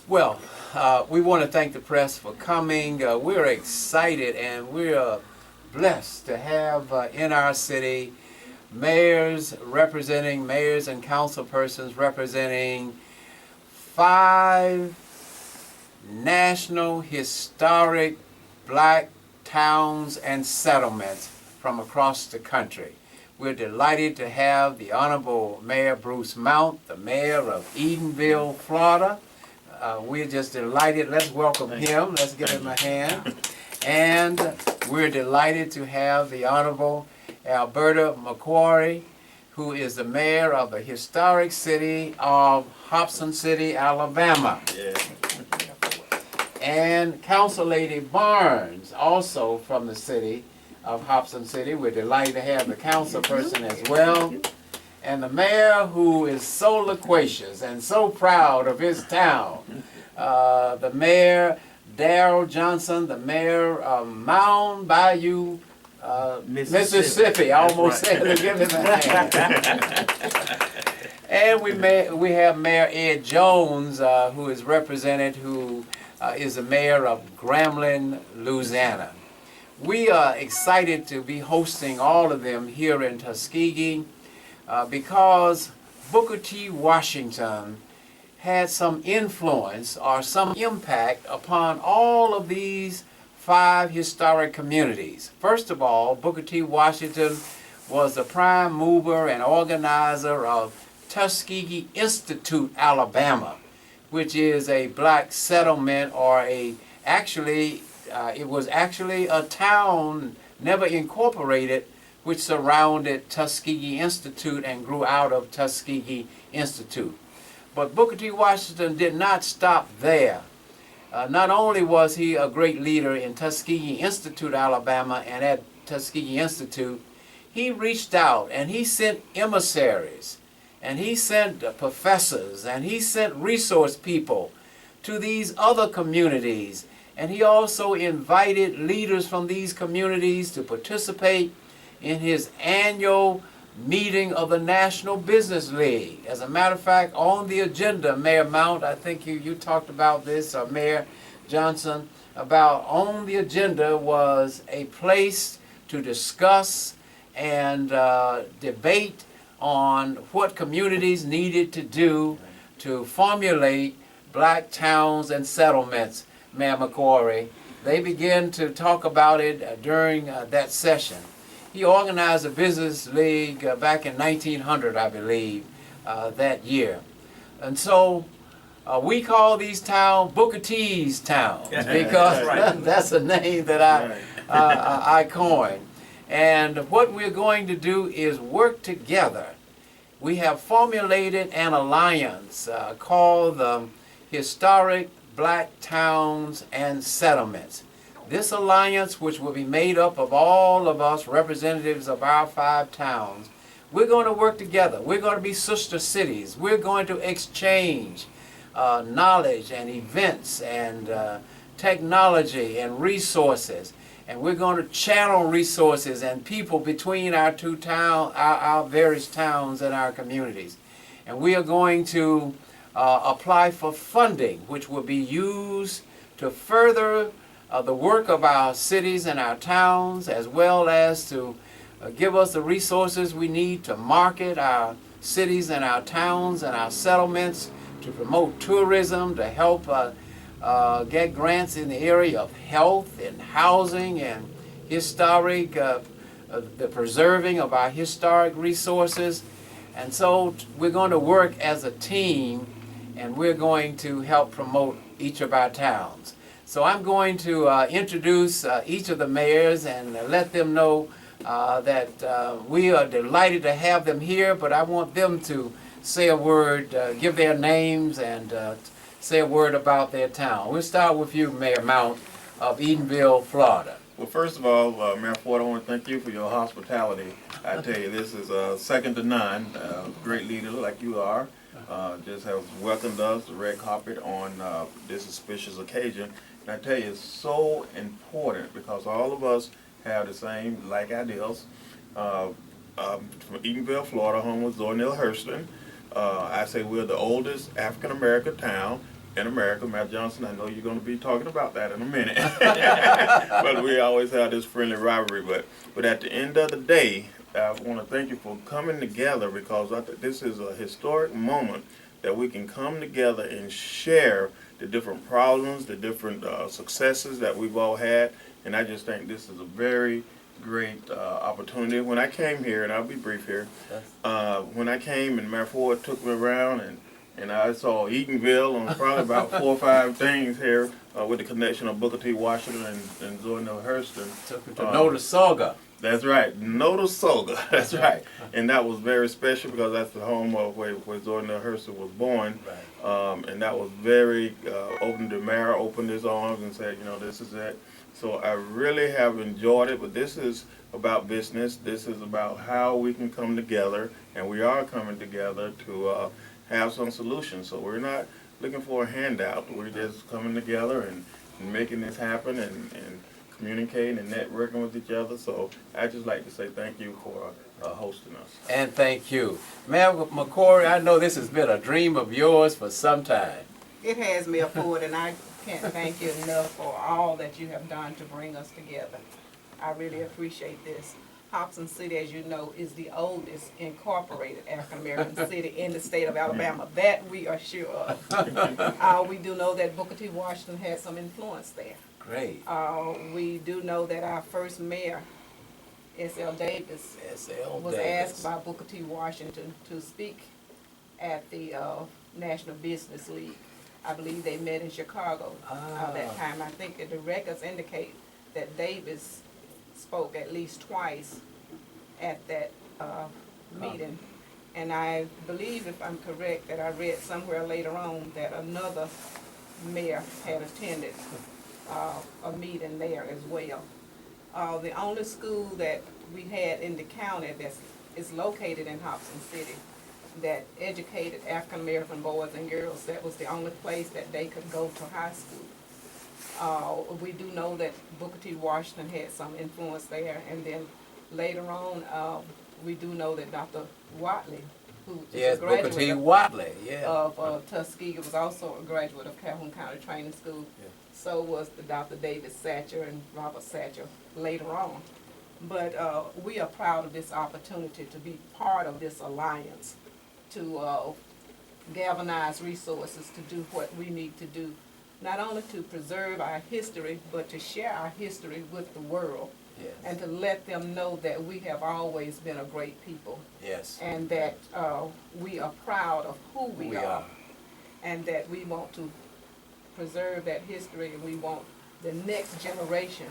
Well, we want to thank the press for coming. We're excited and we're blessed to have in our city mayors and council persons representing 5 national historic black towns and settlements from across the country. We're delighted to have the Honorable Mayor Bruce Mount, the mayor of Edenville, Florida. We're just delighted. Let's welcome him. Let's give him a hand. And we're delighted to have the Honorable Alberta McQuarrie, who is the mayor of the historic city of Hobson City, Alabama. Yeah. And Council Lady Barnes, also from the city of Hobson City. We're delighted to have the council person as well. And the mayor, who is so loquacious and so proud of his town, the mayor, Darrell Johnson, the mayor of Mound Bayou, Mississippi. I almost said to give him a hand. And we have Mayor Ed Jones, who is represented, who is the mayor of Grambling, Louisiana. We are excited to be hosting all of them here in Tuskegee because Booker T. Washington had some influence or some impact upon all of these 5 historic communities. First of all, Booker T. Washington was the prime mover and organizer of Tuskegee Institute, Alabama, which is a black settlement, or it was actually a town never incorporated, which surrounded Tuskegee Institute and grew out of Tuskegee Institute. But Booker T. Washington did not stop there. Not only was he a great leader in Tuskegee Institute, Alabama, and at Tuskegee Institute, he reached out and he sent emissaries, and he sent professors, and he sent resource people to these other communities. And he also invited leaders from these communities to participate in his annual meeting of the National Business League. As a matter of fact, on the agenda, Mayor Mount, I think you talked about this, or Mayor Johnson, about on the agenda was a place to discuss and debate on what communities needed to do to formulate black towns and settlements, Mayor McQuarrie. They began to talk about it during that session. He organized a business league back in 1900, I believe, that year. And so we call these towns Booker T's towns because that's a name that I coined. And what we're going to do is work together. We have formulated an alliance called the Historic Black Towns and Settlements. This alliance, which will be made up of all of us representatives of our 5 towns, we're going to work together. We're going to be sister cities. We're going to exchange knowledge and events and technology and resources. And we're going to channel resources and people between our 2 towns, our various towns and our communities. And we are going to apply for funding, which will be used to further the work of our cities and our towns, as well as to give us the resources we need to market our cities and our towns and our settlements, to promote tourism, to help get grants in the area of health and housing and historic, the preserving of our historic resources. And so we're going to work as a team, and we're going to help promote each of our towns. So I'm going to introduce each of the mayors and let them know that we are delighted to have them here, but I want them to say a word, give their names, and say a word about their town. We'll start with you, Mayor Mount of Edenville, Florida. Well, first of all, Mayor Ford, I want to thank you for your hospitality. I tell you, this is second to none. Great leader like you are. Just have welcomed us, the red carpet, on this auspicious occasion. And I tell you, it's so important because all of us have the same like ideals. From Edenville, Florida, home with Zornil Hurston. I say we're the oldest African-American town. in America. Matt Johnson, I know you're going to be talking about that in a minute. But we always have this friendly rivalry. But at the end of the day, I want to thank you for coming together, because I think this is a historic moment that we can come together and share the different problems, the different successes that we've all had. And I just think this is a very great opportunity. When I came here, and I'll be brief here, when I came and Mayor Ford took me around, and I saw Eatonville on probably about 4 or 5 things here with the connection of Booker T. Washington and Zora Hurston. Took me to Notasulga. That's right, Notasulga. That's right. And that was very special because that's the home of where Zora Hurston was born. Right. And that was very open. The mayor opened his arms and said, you know, this is it. So I really have enjoyed it, but this is about business. This is about how we can come together, and we are coming together to have some solutions. So we're not looking for a handout. We're just coming together and making this happen and communicating and networking with each other. So I'd just like to say thank you for hosting us. And thank you. Mayor McCory, I know this has been a dream of yours for some time. It has, Mayor Ford, and I can't thank you enough for all that you have done to bring us together. I really appreciate this. Hobson City, as you know, is the oldest incorporated African-American city in the state of Alabama. That we are sure of. We do know that Booker T. Washington had some influence there. Great. We do know that our first mayor, S.L. Davis, was asked by Booker T. Washington to speak at the National Business League. I believe they met in Chicago that time. I think that the records indicate that Davis spoke at least twice at that meeting. And I believe, if I'm correct, that I read somewhere later on that another mayor had attended a meeting there as well. The only school that we had in the county that is located in Hobson City that educated African American boys and girls, that was the only place that they could go to high school. We do know that Booker T. Washington had some influence there, and then later on, we do know that Dr. Watley, who is a Booker T. graduate Watley, of Tuskegee, was also a graduate of Calhoun County Training School. Yeah. So was the Dr. David Satcher and Robert Satcher later on. But we are proud of this opportunity to be part of this alliance, to galvanize resources to do what we need to do, not only to preserve our history, but to share our history with the world. Yes. And to let them know that we have always been a great people. Yes. And that we are proud of who we are. And that we want to preserve that history, and we want the next generation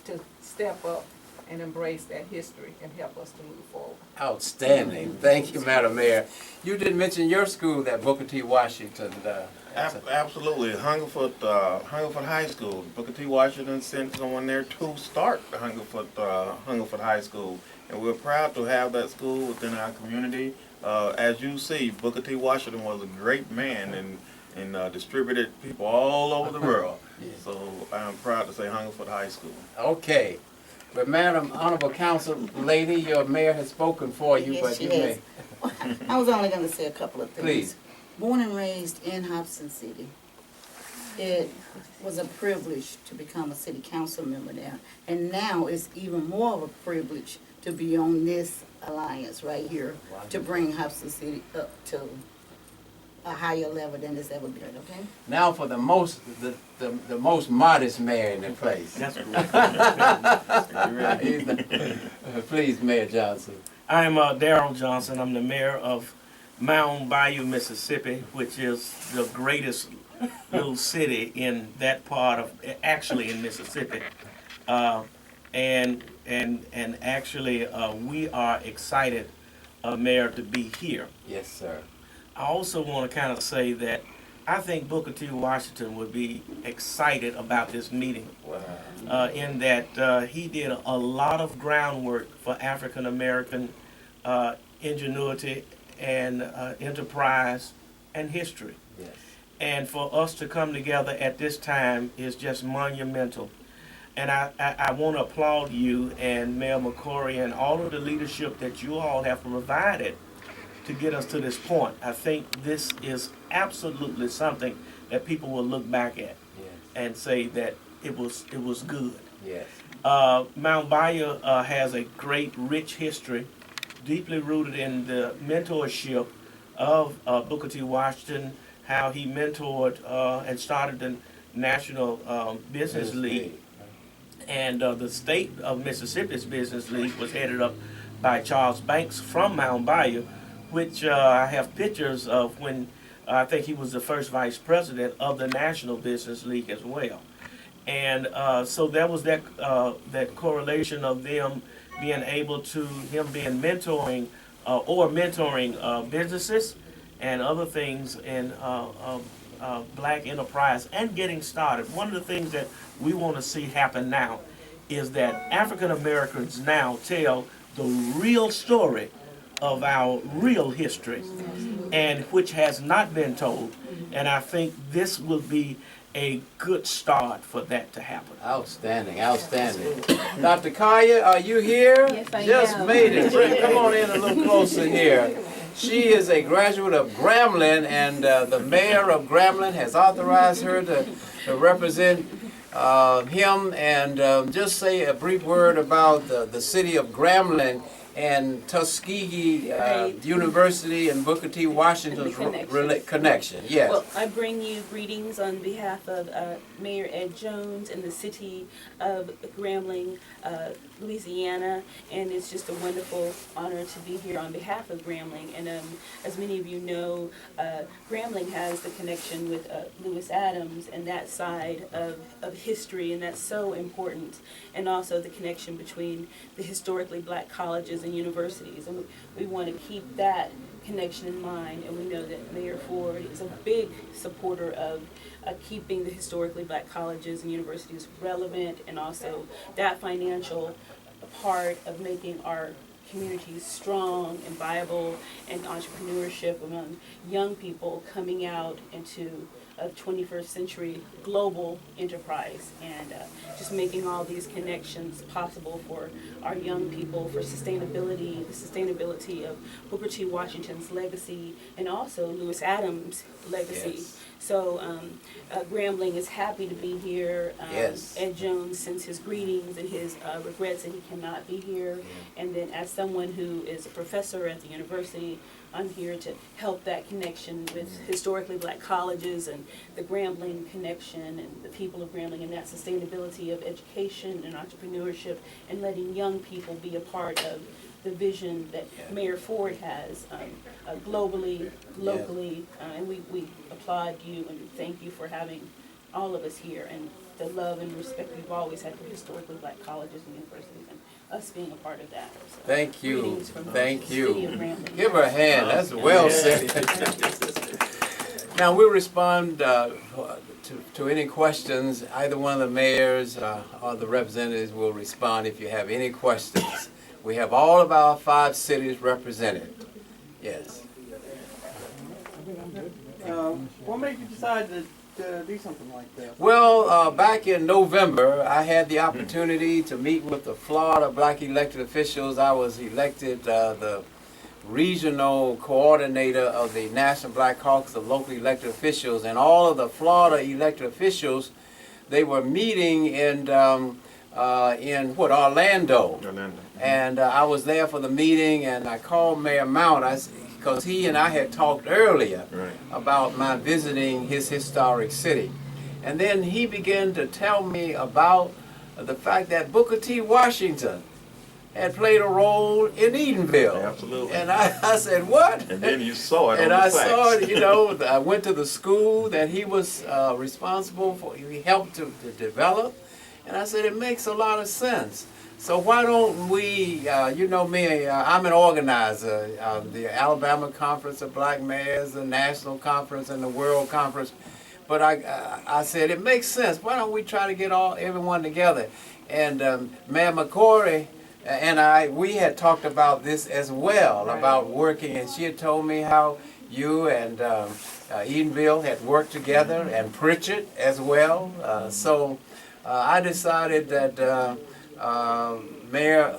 to step up and embrace that history and help us to move forward. Outstanding. Thank you, Madam Mayor. You did mention your school, that Booker T. Washington. Absolutely. Hungerford High School. Booker T. Washington sent someone there to start Hungerford High School. And we're proud to have that school within our community. As you see, Booker T. Washington was a great man and distributed people all over the world. Yeah. So I'm proud to say Hungerford High School. Okay. But Madam Honorable Council Lady, your mayor has spoken for you, Yes, but she you has. may. I was only going to say a couple of things. Please. Born and raised in Hobson City, it was a privilege to become a city council member there. And now it's even more of a privilege to be on this alliance right here to bring Hobson City up to a higher level than it's ever been, okay? Now for the most modest mayor in the place. That's correct. Please, Mayor Johnson. I'm Darrell Johnson. I'm the mayor of Mound Bayou, Mississippi, which is the greatest little city in that part of, actually in Mississippi. And actually, we are excited, Mayor, to be here. Yes, sir. I also want to kind of say that I think Booker T. Washington would be excited about this meeting. Wow. In that he did a lot of groundwork for African American ingenuity and enterprise and history. Yes. And for us to come together at this time is just monumental. And I want to applaud you and Mayor McCory and all of the leadership that you all have provided to get us to this point. I think this is absolutely something that people will look back at Yes. and say that it was good. Yes. Mount Bayou has a great, rich history, deeply rooted in the mentorship of Booker T. Washington, how he mentored and started the National Business League. And the state of Mississippi's Business League was headed up by Charles Banks from Mount Bayou, which I have pictures of when I think he was the first vice president of the National Business League as well. And so there was that correlation of them being able to, him being mentoring businesses and other things in black enterprise and getting started. One of the things that we want to see happen now is that African Americans now tell the real story of our real history, and which has not been told. And I think this will be a good start for that to happen. Outstanding, outstanding. Dr. Kaya, are you here? Yes, I Just am. made it. Come on in a little closer here. She is a graduate of Grambling, and the mayor of Grambling has authorized her to represent him, and just say a brief word about the city of Grambling and Tuskegee University and Booker T. Washington's connection. Yes. Well, I bring you greetings on behalf of Mayor Ed Jones and the city of Grambling, Louisiana, and it's just a wonderful honor to be here on behalf of Grambling. And as many of you know, Grambling has the connection with Lewis Adams and that side of history, and that's so important. And also the connection between the historically black colleges and universities, and we want to keep that connection in mind. And we know that Mayor Ford is a big supporter of keeping the historically black colleges and universities relevant, and also that financial part of making our communities strong and viable, and entrepreneurship among young people coming out into a 21st century global enterprise, and just making all these connections possible for our young people, for sustainability, the sustainability of Booker T. Washington's legacy, and also Lewis Adams' legacy. Yes. So Grambling is happy to be here. Yes. Ed Jones sends his greetings and his regrets that he cannot be here. And then as someone who is a professor at the university, I'm here to help that connection with historically black colleges and the Grambling connection and the people of Grambling, and that sustainability of education and entrepreneurship, and letting young people be a part of the vision that Mayor Ford has globally, locally, and we applaud you and thank you for having all of us here, and the love and respect we've always had for historically black colleges and universities, and us being a part of that. So, Thank you. greetings from Thank the city of you. Grambling. Give her a hand. That's well said. Now we'll respond to any questions. Either one of the mayors or the representatives will respond if you have any questions. We have all of our 5 cities represented. Yes. What made you decide to do something like that? Well, back in November, I had the opportunity to meet with the Florida black elected officials. I was elected the regional coordinator of the National Black Caucus of local elected officials, and all of the Florida elected officials, they were meeting in Orlando. And I was there for the meeting, and I called Mayor Mount because he and I had talked earlier about my visiting his historic city. And then he began to tell me about the fact that Booker T. Washington had played a role in Edenville. Absolutely. And I said, what? And then you saw it And on the I facts. saw it, I went to the school that he was responsible for, he helped to develop. And I said, it makes a lot of sense. So why don't we, you know me, I'm an organizer, the Alabama Conference of Black Mayors, the National Conference, and the World Conference. But I said, it makes sense. Why don't we try to get everyone together? And Mayor McCory and we had talked about this as well, about working, and she had told me how you and Edenville had worked together, and Pritchett as well. So I decided that Mayor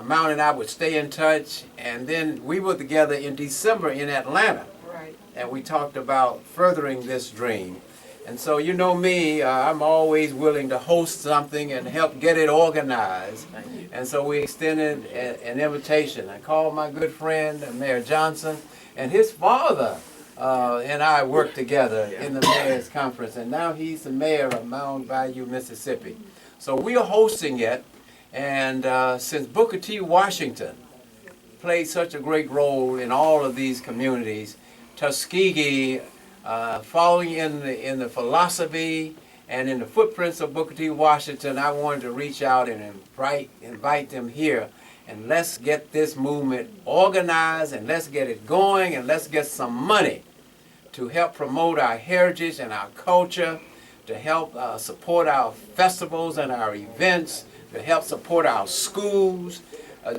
Mount and I would stay in touch, and then we were together in December in Atlanta. Right. And we talked about furthering this dream. And so you know me, I'm always willing to host something and help get it organized. And so we extended an invitation. I called my good friend, Mayor Johnson, and his father and I worked together in the mayor's conference. And now he's the mayor of Mound Bayou, Mississippi. So we are hosting it. And since Booker T. Washington played such a great role in all of these communities, Tuskegee, following in the philosophy and in the footprints of Booker T. Washington, I wanted to reach out and invite them here. And let's get this movement organized, and let's get it going, and let's get some money to help promote our heritage and our culture, to help support our festivals and our events, to help support our schools.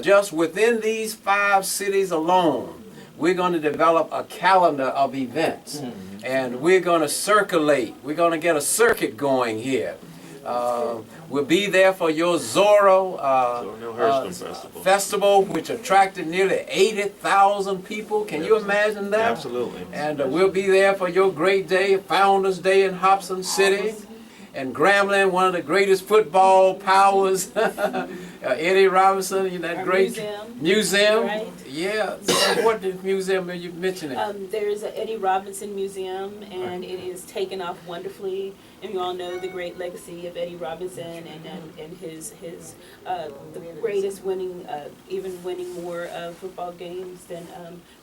Just within these 5 cities alone, we're going to develop a calendar of events. And we're going to circulate. We're going to get a circuit going here. We'll be there for your Zorro festival, which attracted nearly 80,000 people. Can you imagine that? Absolutely. And we'll be there for your great day, Founders Day in Hobson City. And Grambling, one of the greatest football powers, Eddie Robinson, that Our great museum. Right. Yeah. So what museum are you mentioning? There's a Eddie Robinson Museum, and it is taken off wonderfully. And you all know the great legacy of Eddie Robinson and his the greatest winning, even winning more football games than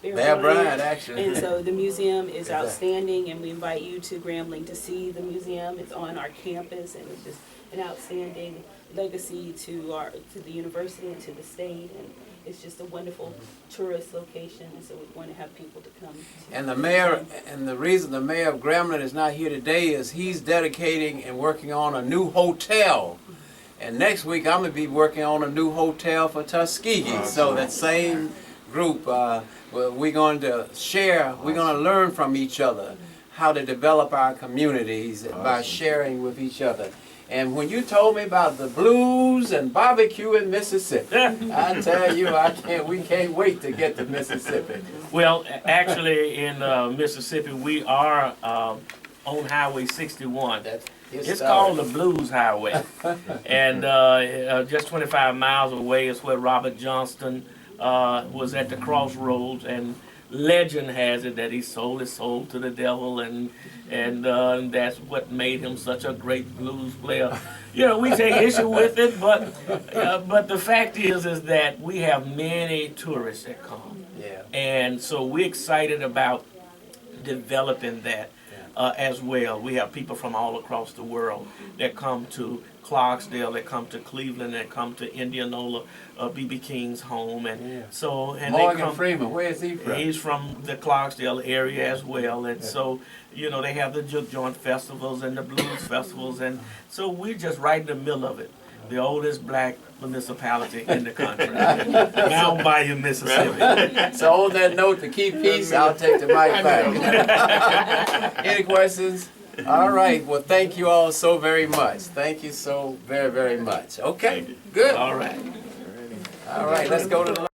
Bear Bryant, actually. And so the museum is outstanding, and we invite you to Grambling to see the museum. It's on our campus, and it's just an outstanding legacy to the university and to the state, and it's just a wonderful tourist location, and so we want to have people to come. And the mayor, and the reason the mayor of Grambling is not here today is he's dedicating and working on a new hotel. And next week I'm going to be working on a new hotel for Tuskegee. So that same group, we're going to share, we're going to learn from each other how to develop our communities by sharing with each other. And when you told me about the blues and barbecue in Mississippi, I tell you, we can't wait to get to Mississippi. Well, actually, in Mississippi, we are on Highway 61. It's called the Blues Highway. And just 25 miles away is where Robert Johnston was at the crossroads, and legend has it that he sold his soul to the devil, and that's what made him such a great blues player. You know, we take issue with it, but the fact is that we have many tourists that come. Yeah. And so we're excited about developing that as well. We have people from all across the world that come to Clarksdale, that come to Cleveland, that come to Indianola, B.B. King's home, and so and Morgan they come. Freeman, where is he from? He's from the Clarksdale area as well, and so you know they have the juke joint festivals and the blues festivals, and so we're just right in the middle of it. The oldest black municipality in the country, Mound Bayou, Mississippi. So on that note, to keep peace, I'll take the mic back. Any questions? All right. Well, thank you all so very much. Thank you so very, very much. Okay. Good. All right. All right. Let's go to the